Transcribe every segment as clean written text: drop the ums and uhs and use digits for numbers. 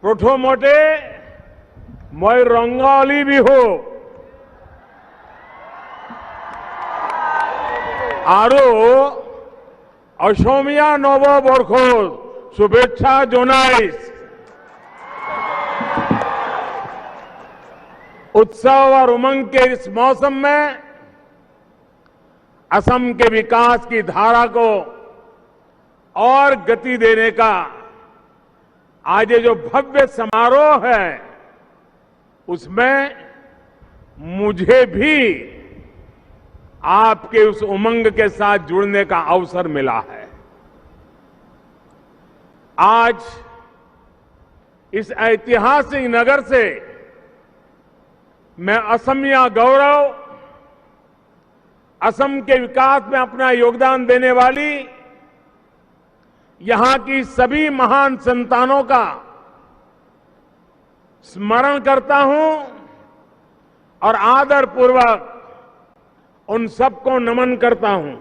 প্রথমতে মই ৰংগলী বিহু আৰু অসমীয়া নৱবৰ্ষৰ শুভেচ্ছা জনাইছো। उत्सव और उमंग के इस मौसम में असम के विकास की धारा को और गति देने का आज ये जो भव्य समारोह है उसमें मुझे भी आपके उस उमंग के साथ जुड़ने का अवसर मिला है। आज इस ऐतिहासिक नगर से मैं असमिया गौरव, असम के विकास में अपना योगदान देने वाली यहां की सभी महान संतानों का स्मरण करता हूं और आदरपूर्वक उन सबको नमन करता हूं।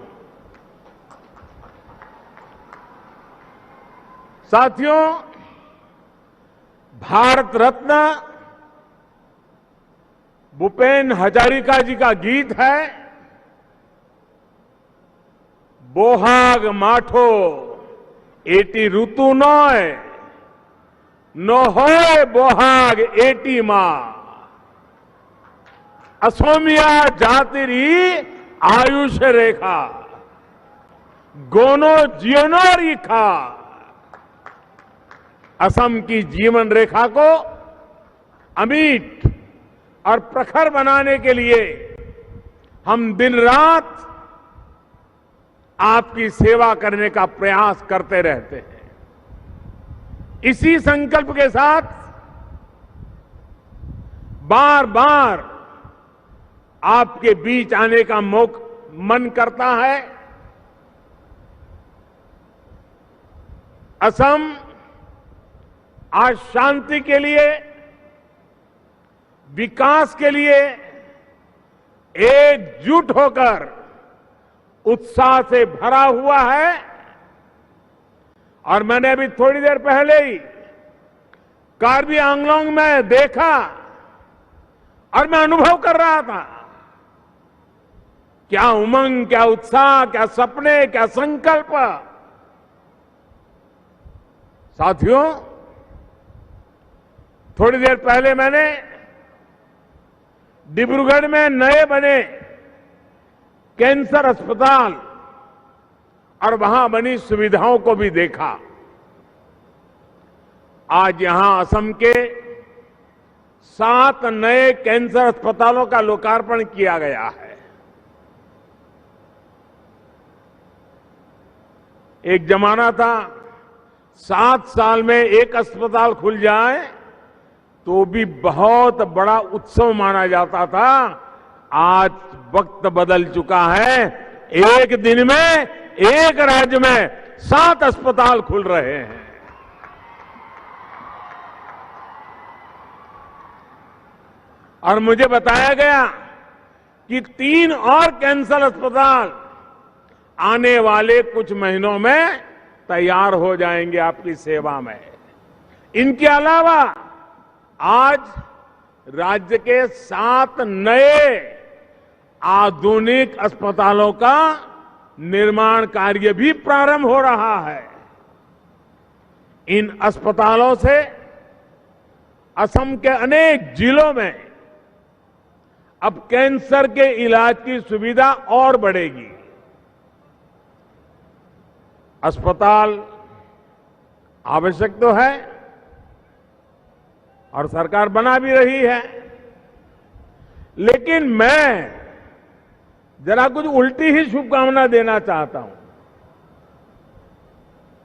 साथियों, भारत रत्न भूपेन हजारिका जी का गीत है, बोहाग माठो एटी ऋतु नॉय नो होय बोहाग एटी माँ असोमिया जातिरी आयुष रेखा गोनो जियोनो रेखा। असम की जीवन रेखा को अमिट और प्रखर बनाने के लिए हम दिन रात आपकी सेवा करने का प्रयास करते रहते हैं। इसी संकल्प के साथ बार बार आपके बीच आने का मन करता है। असम आज शांति के लिए, विकास के लिए एकजुट होकर उत्साह से भरा हुआ है। और मैंने अभी थोड़ी देर पहले ही कार्बी आंगलोंग में देखा और मैं अनुभव कर रहा था, क्या उमंग, क्या उत्साह, क्या सपने, क्या संकल्प। साथियों, थोड़ी देर पहले मैंने डिब्रूगढ़ में नए बने कैंसर अस्पताल और वहां बनी सुविधाओं को भी देखा। आज यहां असम के 7 नए कैंसर अस्पतालों का लोकार्पण किया गया है। एक जमाना था 7 साल में एक अस्पताल खुल जाए तो भी बहुत बड़ा उत्सव माना जाता था। आज वक्त बदल चुका है, एक दिन में एक राज्य में 7 अस्पताल खुल रहे हैं। और मुझे बताया गया कि 3 और कैंसर अस्पताल आने वाले कुछ महीनों में तैयार हो जाएंगे आपकी सेवा में। इनके अलावा आज राज्य के 7 नए आधुनिक अस्पतालों का निर्माण कार्य भी प्रारंभ हो रहा है। इन अस्पतालों से असम के अनेक जिलों में अब कैंसर के इलाज की सुविधा और बढ़ेगी। अस्पताल आवश्यक तो है और सरकार बना भी रही है, लेकिन मैं जरा कुछ उल्टी ही शुभकामना देना चाहता हूं।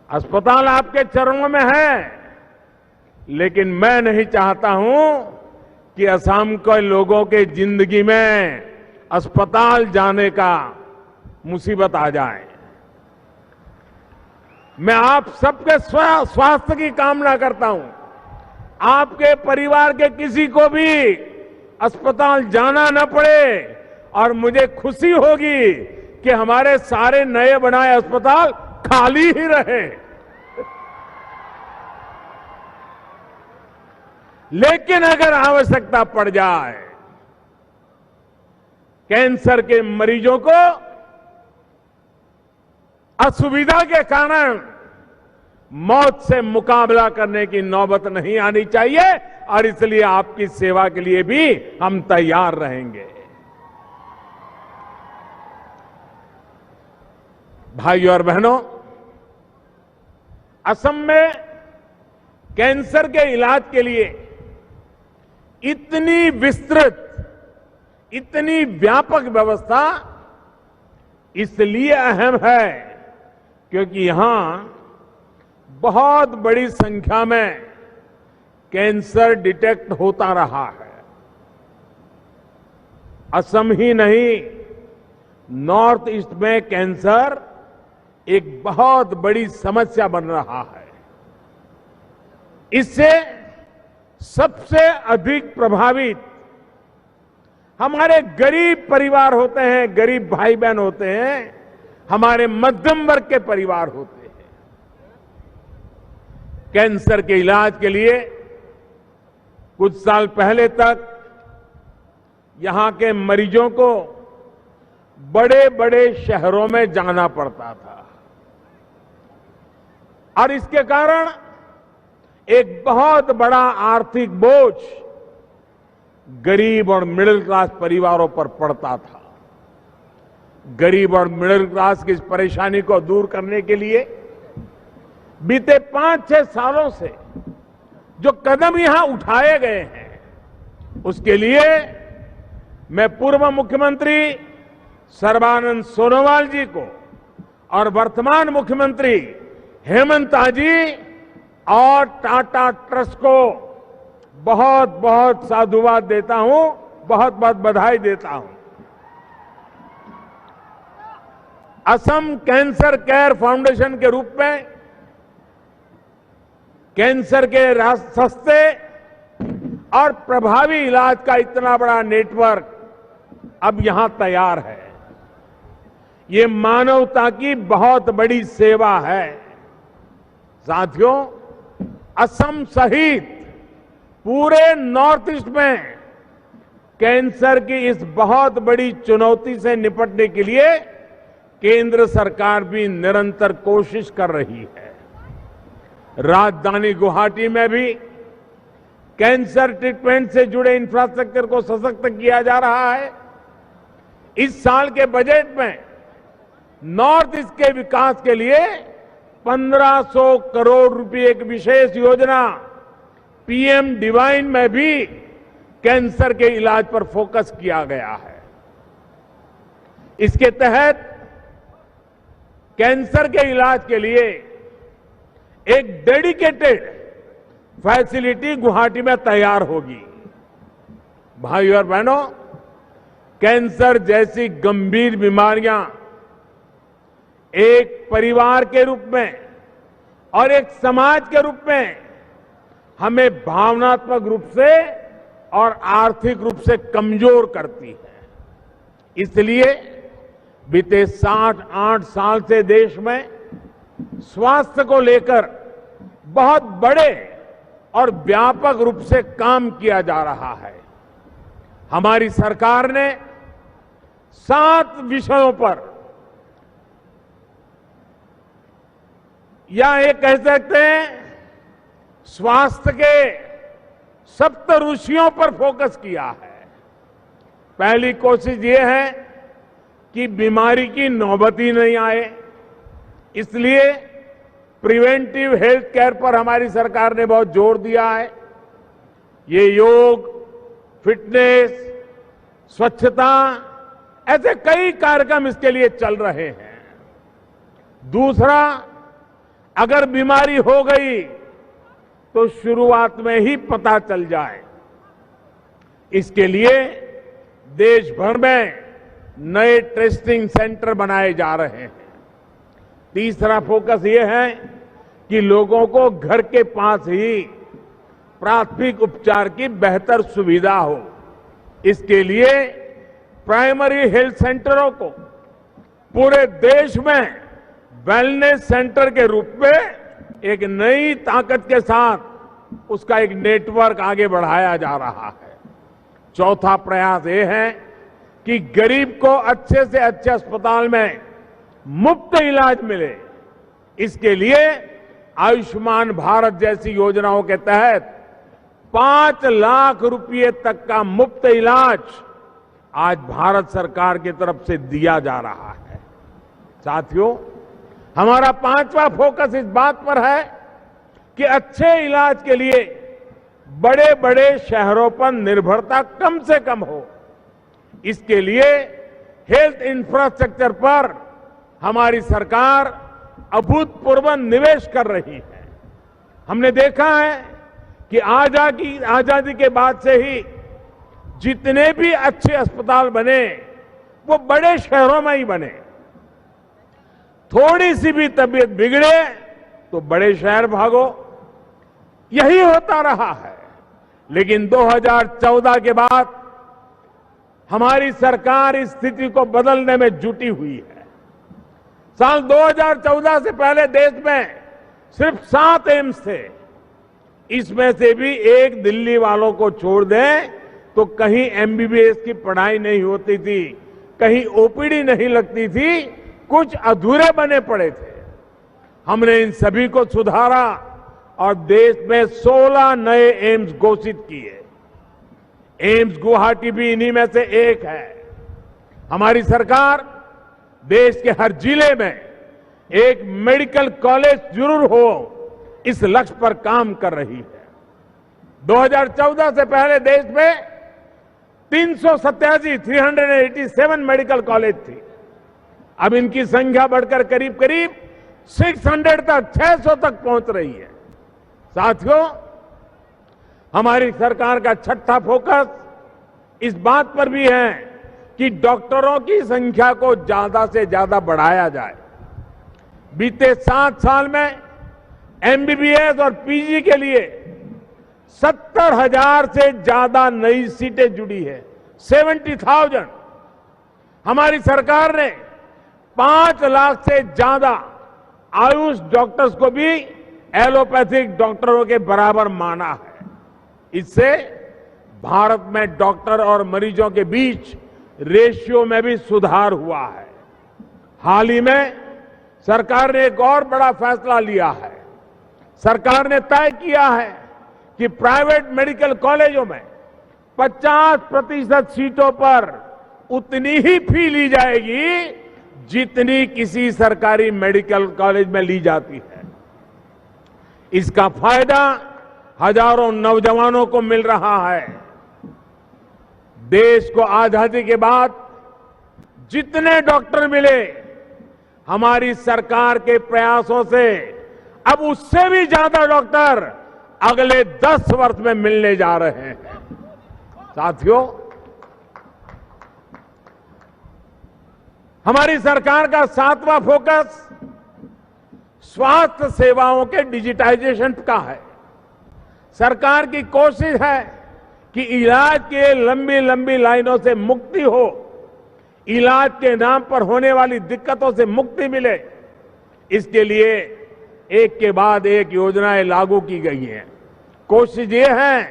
अस्पताल आपके चरणों में है, लेकिन मैं नहीं चाहता हूं कि असम के लोगों के जिंदगी में अस्पताल जाने का मुसीबत आ जाए। मैं आप सबके स्वास्थ्य की कामना करता हूं। आपके परिवार के किसी को भी अस्पताल जाना न पड़े और मुझे खुशी होगी कि हमारे सारे नए बनाए अस्पताल खाली ही रहे। लेकिन अगर आवश्यकता पड़ जाए कैंसर के मरीजों को असुविधा के कारण मौत से मुकाबला करने की नौबत नहीं आनी चाहिए और इसलिए आपकी सेवा के लिए भी हम तैयार रहेंगे। भाइयों और बहनों, असम में कैंसर के इलाज के लिए इतनी विस्तृत, इतनी व्यापक व्यवस्था इसलिए अहम है क्योंकि यहां बहुत बड़ी संख्या में कैंसर डिटेक्ट होता रहा है। असम ही नहीं, नॉर्थ ईस्ट में कैंसर एक बहुत बड़ी समस्या बन रहा है। इससे सबसे अधिक प्रभावित हमारे गरीब परिवार होते हैं, गरीब भाई बहन होते हैं, हमारे मध्यम वर्ग के परिवार होते हैं। कैंसर के इलाज के लिए कुछ साल पहले तक यहां के मरीजों को बड़े बड़े शहरों में जाना पड़ता था और इसके कारण एक बहुत बड़ा आर्थिक बोझ गरीब और मिडिल क्लास परिवारों पर पड़ता था। गरीब और मिडिल क्लास की इस परेशानी को दूर करने के लिए बीते 5-6 सालों से जो कदम यहां उठाए गए हैं, उसके लिए मैं पूर्व मुख्यमंत्री सर्बानंद सोनोवाल जी को और वर्तमान मुख्यमंत्री हेमंत जी और टाटा ट्रस्ट को बहुत बहुत साधुवाद देता हूं, बहुत बहुत बधाई देता हूं। असम कैंसर केयर फाउंडेशन के रूप में कैंसर के सस्ते और प्रभावी इलाज का इतना बड़ा नेटवर्क अब यहां तैयार है। ये मानवता की बहुत बड़ी सेवा है। साथियों, असम सहित पूरे नॉर्थ ईस्ट में कैंसर की इस बहुत बड़ी चुनौती से निपटने के लिए केंद्र सरकार भी निरंतर कोशिश कर रही है। राजधानी गुवाहाटी में भी कैंसर ट्रीटमेंट से जुड़े इंफ्रास्ट्रक्चर को सशक्त किया जा रहा है। इस साल के बजट में नॉर्थ ईस्ट के विकास के लिए 1500 करोड़ रुपए की विशेष योजना पीएम डिवाइन में भी कैंसर के इलाज पर फोकस किया गया है। इसके तहत कैंसर के इलाज के लिए एक डेडिकेटेड फैसिलिटी गुवाहाटी में तैयार होगी। भाइयों और बहनों, कैंसर जैसी गंभीर बीमारियां एक परिवार के रूप में और एक समाज के रूप में हमें भावनात्मक रूप से और आर्थिक रूप से कमजोर करती है। इसलिए बीते 7-8 साल से देश में स्वास्थ्य को लेकर बहुत बड़े और व्यापक रूप से काम किया जा रहा है। हमारी सरकार ने 7 विषयों पर, या ये कह सकते हैं स्वास्थ्य के सप्त ऋषियों पर फोकस किया है। पहली कोशिश ये है कि बीमारी की नौबत ही नहीं आए, इसलिए प्रिवेंटिव हेल्थ केयर पर हमारी सरकार ने बहुत जोर दिया है। ये योग, फिटनेस, स्वच्छता, ऐसे कई कार्यक्रम इसके लिए चल रहे हैं। दूसरा, अगर बीमारी हो गई तो शुरुआत में ही पता चल जाए, इसके लिए देश भर में नए टेस्टिंग सेंटर बनाए जा रहे हैं। तीसरा फोकस ये है कि लोगों को घर के पास ही प्राथमिक उपचार की बेहतर सुविधा हो। इसके लिए प्राइमरी हेल्थ सेंटरों को पूरे देश में वेलनेस सेंटर के रूप में एक नई ताकत के साथ उसका एक नेटवर्क आगे बढ़ाया जा रहा है। चौथा प्रयास ये है कि गरीब को अच्छे से अच्छे अस्पताल में मुफ्त इलाज मिले। इसके लिए आयुष्मान भारत जैसी योजनाओं के तहत 5 लाख रुपए तक का मुफ्त इलाज आज भारत सरकार की तरफ से दिया जा रहा है। साथियों, हमारा 5वां फोकस इस बात पर है कि अच्छे इलाज के लिए बड़े बड़े शहरों पर निर्भरता कम से कम हो। इसके लिए हेल्थ इंफ्रास्ट्रक्चर पर हमारी सरकार अभूतपूर्व निवेश कर रही है। हमने देखा है कि आजादी के बाद से ही जितने भी अच्छे अस्पताल बने वो बड़े शहरों में ही बने। थोड़ी सी भी तबीयत बिगड़े तो बड़े शहर भागो, यही होता रहा है। लेकिन 2014 के बाद हमारी सरकार इस स्थिति को बदलने में जुटी हुई है। साल 2014 से पहले देश में सिर्फ 7 एम्स थे। इसमें से भी एक दिल्ली वालों को छोड़ दें तो कहीं एमबीबीएस की पढ़ाई नहीं होती थी, कहीं ओपीडी नहीं लगती थी, कुछ अधूरे बने पड़े थे। हमने इन सभी को सुधारा और देश में 16 नए एम्स घोषित किए। एम्स गुवाहाटी भी इन्हीं में से एक है। हमारी सरकार देश के हर जिले में एक मेडिकल कॉलेज जरूर हो, इस लक्ष्य पर काम कर रही है। 2014 से पहले देश में 387 मेडिकल कॉलेज थी। अब इनकी संख्या बढ़कर करीब करीब 600 तक पहुंच रही है। साथियों, हमारी सरकार का छठा फोकस इस बात पर भी है कि डॉक्टरों की संख्या को ज्यादा से ज्यादा बढ़ाया जाए। बीते 7 साल में एमबीबीएस और पीजी के लिए 70,000 से ज्यादा नई सीटें जुड़ी है। 70,000। हमारी सरकार ने 5 लाख से ज्यादा आयुष डॉक्टर्स को भी एलोपैथिक डॉक्टरों के बराबर माना है। इससे भारत में डॉक्टर और मरीजों के बीच रेशियो में भी सुधार हुआ है। हाल ही में सरकार ने एक और बड़ा फैसला लिया है। सरकार ने तय किया है कि प्राइवेट मेडिकल कॉलेजों में 50% सीटों पर उतनी ही फी ली जाएगी जितनी किसी सरकारी मेडिकल कॉलेज में ली जाती है। इसका फायदा हजारों नौजवानों को मिल रहा है। देश को आजादी के बाद जितने डॉक्टर मिले, हमारी सरकार के प्रयासों से अब उससे भी ज्यादा डॉक्टर अगले 10 वर्ष में मिलने जा रहे हैं। साथियों, हमारी सरकार का 7वां फोकस स्वास्थ्य सेवाओं के डिजिटाइजेशन का है। सरकार की कोशिश है कि इलाज के लंबी लंबी लाइनों से मुक्ति हो, इलाज के नाम पर होने वाली दिक्कतों से मुक्ति मिले। इसके लिए एक के बाद एक योजनाएं लागू की गई हैं। कोशिश ये है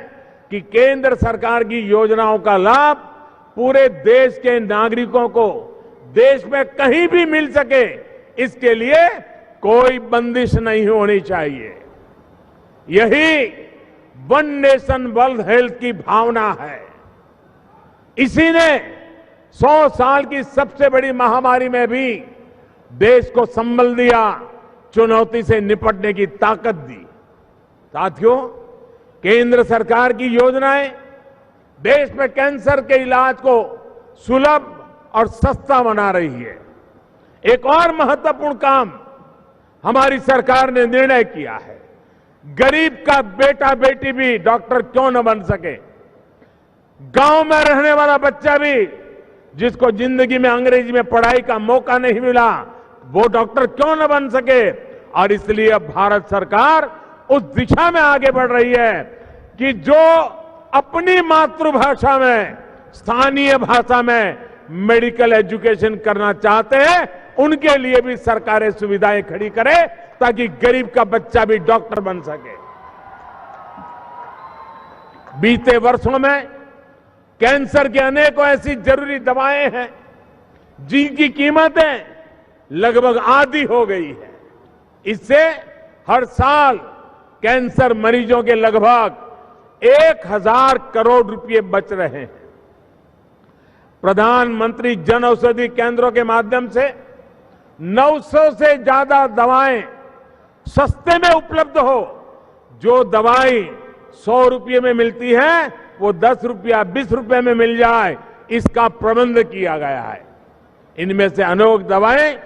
कि केंद्र सरकार की योजनाओं का लाभ पूरे देश के नागरिकों को देश में कहीं भी मिल सके, इसके लिए कोई बंदिश नहीं होनी चाहिए। यही वन नेशन वन हेल्थ की भावना है। इसी ने 100 साल की सबसे बड़ी महामारी में भी देश को संबल दिया, चुनौती से निपटने की ताकत दी। साथियों, केंद्र सरकार की योजनाएं देश में कैंसर के इलाज को सुलभ और सस्ता बना रही है। एक और महत्वपूर्ण काम हमारी सरकार ने निर्णय किया है। गरीब का बेटा बेटी भी डॉक्टर क्यों न बन सके, गांव में रहने वाला बच्चा भी जिसको जिंदगी में अंग्रेजी में पढ़ाई का मौका नहीं मिला, वो डॉक्टर क्यों न बन सके। और इसलिए अब भारत सरकार उस दिशा में आगे बढ़ रही है कि जो अपनी मातृभाषा में, स्थानीय भाषा में मेडिकल एजुकेशन करना चाहते हैं, उनके लिए भी सरकारें सुविधाएं खड़ी करे ताकि गरीब का बच्चा भी डॉक्टर बन सके। बीते वर्षों में कैंसर की अनेकों ऐसी जरूरी दवाएं हैं जिनकी कीमतें लगभग आधी हो गई है। इससे हर साल कैंसर मरीजों के लगभग 1000 करोड़ रुपए बच रहे हैं। प्रधानमंत्री जन औषधि केंद्रों के माध्यम से 900 से ज्यादा दवाएं सस्ते में उपलब्ध हो। जो दवाई 100 रुपये में मिलती है वो 10 रुपया 20 रुपये में मिल जाए, इसका प्रबंध किया गया है। इनमें से अनेक दवाएं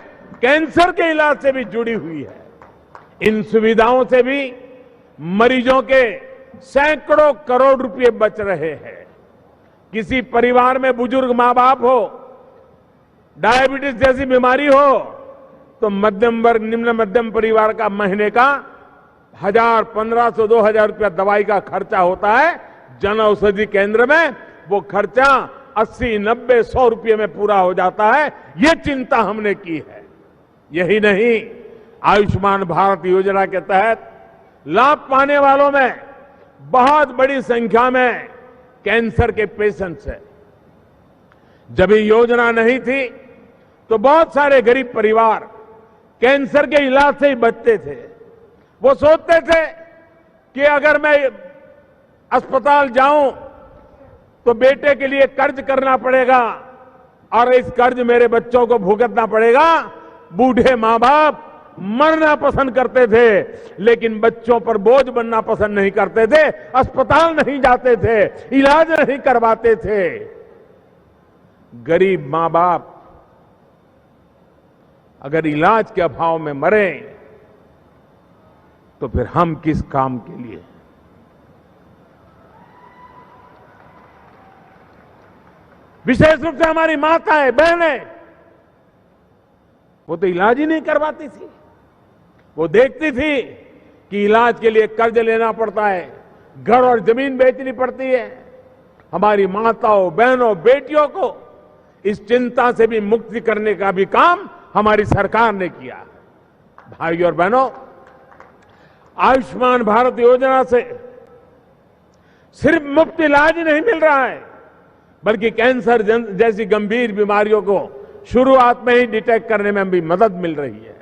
कैंसर के इलाज से भी जुड़ी हुई है। इन सुविधाओं से भी मरीजों के सैकड़ों करोड़ रुपए बच रहे हैं। किसी परिवार में बुजुर्ग मां बाप हो, डायबिटीज जैसी बीमारी हो, तो मध्यम वर्ग निम्न मध्यम परिवार का महीने का 1000, 1500, 2000 रुपया दवाई का खर्चा होता है। जन औषधि केंद्र में वो खर्चा 80, 90, 100 रुपये में पूरा हो जाता है। ये चिंता हमने की है। यही नहीं, आयुष्मान भारत योजना के तहत लाभ पाने वालों में बहुत बड़ी संख्या में कैंसर के पेशेंट्स हैं। जब ये योजना नहीं थी तो बहुत सारे गरीब परिवार कैंसर के इलाज से ही बचते थे। वो सोचते थे कि अगर मैं अस्पताल जाऊं तो बेटे के लिए कर्ज करना पड़ेगा और इस कर्ज मेरे बच्चों को भुगतना पड़ेगा। बूढ़े मां बाप मरना पसंद करते थे, लेकिन बच्चों पर बोझ बनना पसंद नहीं करते थे। अस्पताल नहीं जाते थे, इलाज नहीं करवाते थे। गरीब मां बाप अगर इलाज के अभाव में मरे तो फिर हम किस काम के लिए? विशेष रूप से हमारी माताएं, बहनें, वो तो इलाज ही नहीं करवाती थी। वो देखती थी कि इलाज के लिए कर्ज लेना पड़ता है, घर और जमीन बेचनी पड़ती है। हमारी माताओं, बहनों, बेटियों को इस चिंता से भी मुक्ति करने का भी काम हमारी सरकार ने किया। भाइयों और बहनों, आयुष्मान भारत योजना से सिर्फ मुफ्त इलाज ही नहीं मिल रहा है, बल्कि कैंसर जैसी गंभीर बीमारियों को शुरुआत में ही डिटेक्ट करने में भी मदद मिल रही है।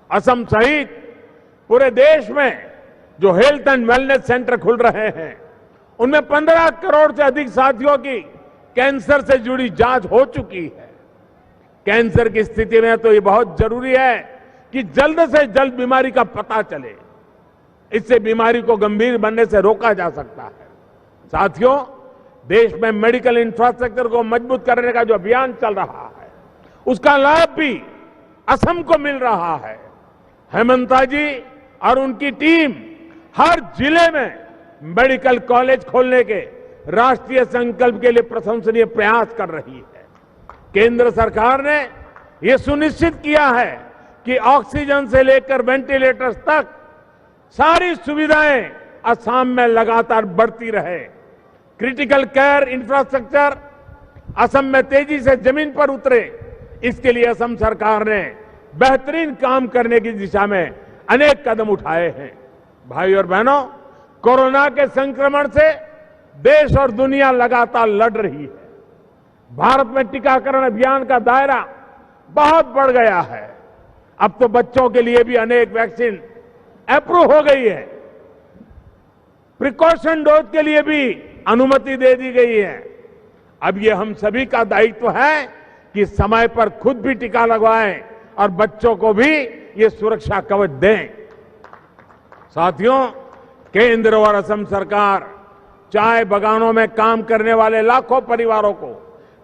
असम सहित पूरे देश में जो हेल्थ एंड वेलनेस सेंटर खुल रहे हैं, उनमें 15 करोड़ से अधिक साथियों की कैंसर से जुड़ी जांच हो चुकी है। कैंसर की स्थिति में तो ये बहुत जरूरी है कि जल्द से जल्द बीमारी का पता चले। इससे बीमारी को गंभीर बनने से रोका जा सकता है। साथियों, देश में मेडिकल इंफ्रास्ट्रक्चर को मजबूत करने का जो अभियान चल रहा है, उसका लाभ भी असम को मिल रहा है। हेमंता जी और उनकी टीम हर जिले में मेडिकल कॉलेज खोलने के राष्ट्रीय संकल्प के लिए प्रशंसनीय प्रयास कर रही है। केंद्र सरकार ने यह सुनिश्चित किया है कि ऑक्सीजन से लेकर वेंटिलेटर्स तक सारी सुविधाएं असम में लगातार बढ़ती रहे। क्रिटिकल केयर इंफ्रास्ट्रक्चर असम में तेजी से जमीन पर उतरे, इसके लिए असम सरकार ने बेहतरीन काम करने की दिशा में अनेक कदम उठाए हैं। भाई और बहनों, कोरोना के संक्रमण से देश और दुनिया लगातार लड़ रही है। भारत में टीकाकरण अभियान का दायरा बहुत बढ़ गया है। अब तो बच्चों के लिए भी अनेक वैक्सीन अप्रूव हो गई है। प्रिकॉशन डोज के लिए भी अनुमति दे दी गई है। अब ये हम सभी का दायित्व है कि समय पर खुद भी टीका लगवाएं और बच्चों को भी ये सुरक्षा कवच दें। साथियों, केंद्र और असम सरकार चाय बागानों में काम करने वाले लाखों परिवारों को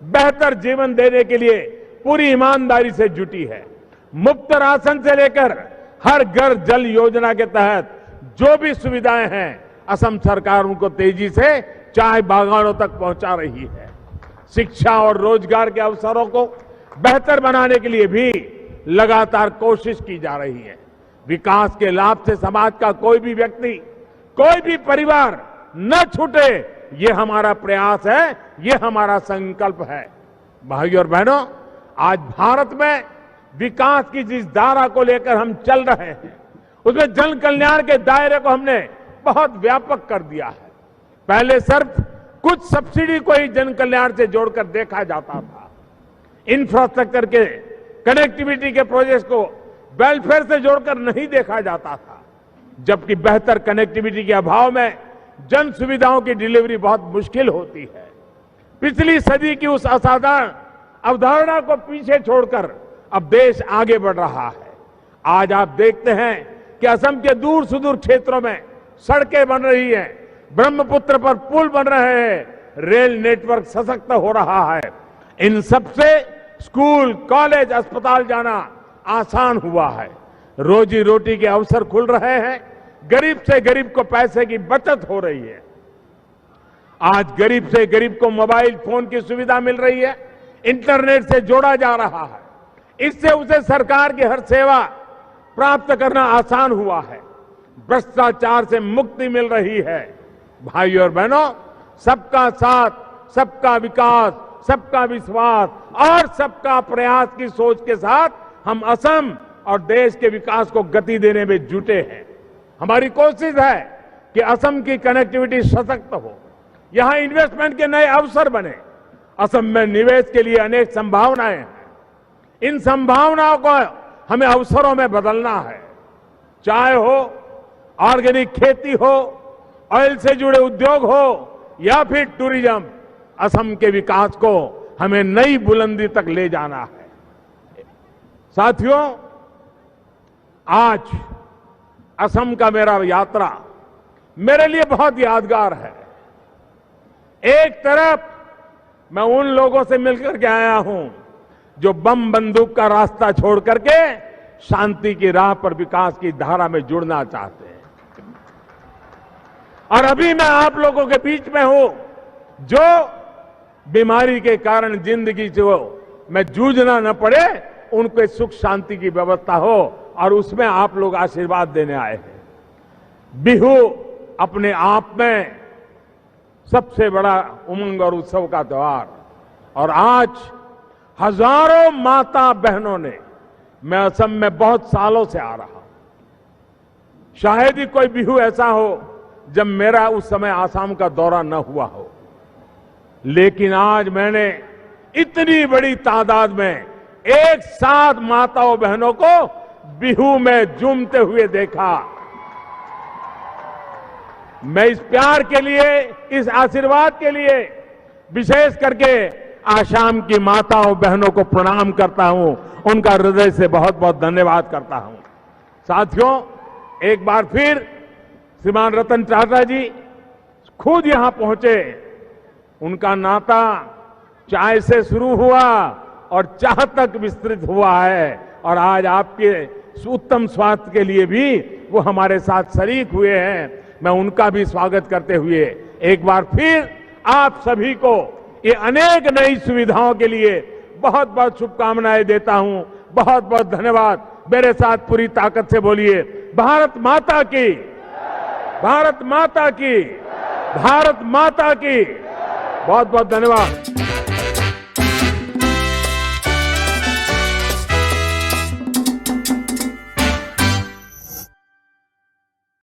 बेहतर जीवन देने के लिए पूरी ईमानदारी से जुटी है। मुफ्त राशन से लेकर हर घर जल योजना के तहत जो भी सुविधाएं हैं, असम सरकार उनको तेजी से चाय बागानों तक पहुंचा रही है। शिक्षा और रोजगार के अवसरों को बेहतर बनाने के लिए भी लगातार कोशिश की जा रही है। विकास के लाभ से समाज का कोई भी व्यक्ति, कोई भी परिवार न छूटे, ये हमारा प्रयास है, ये हमारा संकल्प है। भाइयों और बहनों, आज भारत में विकास की जिस धारा को लेकर हम चल रहे हैं, उसमें जन कल्याण के दायरे को हमने बहुत व्यापक कर दिया है। पहले सिर्फ कुछ सब्सिडी को ही जन कल्याण से जोड़कर देखा जाता था। इंफ्रास्ट्रक्चर के कनेक्टिविटी के प्रोजेक्ट को वेलफेयर से जोड़कर नहीं देखा जाता था, जबकि बेहतर कनेक्टिविटी के अभाव में जन सुविधाओं की डिलीवरी बहुत मुश्किल होती है। पिछली सदी की उस असाधारण अवधारणा को पीछे छोड़कर अब देश आगे बढ़ रहा है। आज आप देखते हैं कि असम के दूर सुदूर क्षेत्रों में सड़कें बन रही हैं, ब्रह्मपुत्र पर पुल बन रहे हैं, रेल नेटवर्क सशक्त हो रहा है। इन सबसे स्कूल, कॉलेज, अस्पताल जाना आसान हुआ है। रोजी रोटी के अवसर खुल रहे हैं, गरीब से गरीब को पैसे की बचत हो रही है। आज गरीब से गरीब को मोबाइल फोन की सुविधा मिल रही है, इंटरनेट से जोड़ा जा रहा है। इससे उसे सरकार की हर सेवा प्राप्त करना आसान हुआ है। भ्रष्टाचार से मुक्ति मिल रही है। भाइयों और बहनों, सबका साथ, सबका विकास, सबका विश्वास और सबका प्रयास की सोच के साथ हम असम और देश के विकास को गति देने में जुटे हैं। हमारी कोशिश है कि असम की कनेक्टिविटी सशक्त हो, यहां इन्वेस्टमेंट के नए अवसर बने। असम में निवेश के लिए अनेक संभावनाएं हैं। इन संभावनाओं को हमें अवसरों में बदलना है। चाय हो, ऑर्गेनिक खेती हो, ऑयल से जुड़े उद्योग हो या फिर टूरिज्म, असम के विकास को हमें नई बुलंदी तक ले जाना है। साथियों, आज असम का मेरा यात्रा मेरे लिए बहुत यादगार है। एक तरफ मैं उन लोगों से मिलकर के आया हूं जो बम बंदूक का रास्ता छोड़ करके शांति की राह पर विकास की धारा में जुड़ना चाहते हैं, और अभी मैं आप लोगों के बीच में हूं जो बीमारी के कारण जिंदगी जो में जूझना न पड़े, उनके सुख शांति की व्यवस्था हो, और उसमें आप लोग आशीर्वाद देने आए हैं। बिहू अपने आप में सबसे बड़ा उमंग और उत्सव का त्योहार, और आज हजारों माता बहनों ने, मैं असम में बहुत सालों से आ रहा हूं, शायद ही कोई बिहू ऐसा हो जब मेरा उस समय आसाम का दौरा न हुआ हो, लेकिन आज मैंने इतनी बड़ी तादाद में एक साथ माताओं बहनों को बिहू में झूमते हुए देखा। मैं इस प्यार के लिए, इस आशीर्वाद के लिए विशेष करके आसाम की माताओं बहनों को प्रणाम करता हूं, उनका हृदय से बहुत बहुत धन्यवाद करता हूं। साथियों, एक बार फिर श्रीमान रतन टाटा जी खुद यहां पहुंचे। उनका नाता चाय से शुरू हुआ और चाह तक विस्तृत हुआ है, और आज आपके उत्तम स्वास्थ्य के लिए भी वो हमारे साथ शरीक हुए हैं। मैं उनका भी स्वागत करते हुए एक बार फिर आप सभी को ये अनेक नई सुविधाओं के लिए बहुत बहुत शुभकामनाएं देता हूं। बहुत बहुत धन्यवाद। मेरे साथ पूरी ताकत से बोलिए, भारत माता की, भारत माता की, भारत माता की। बहुत बहुत धन्यवाद।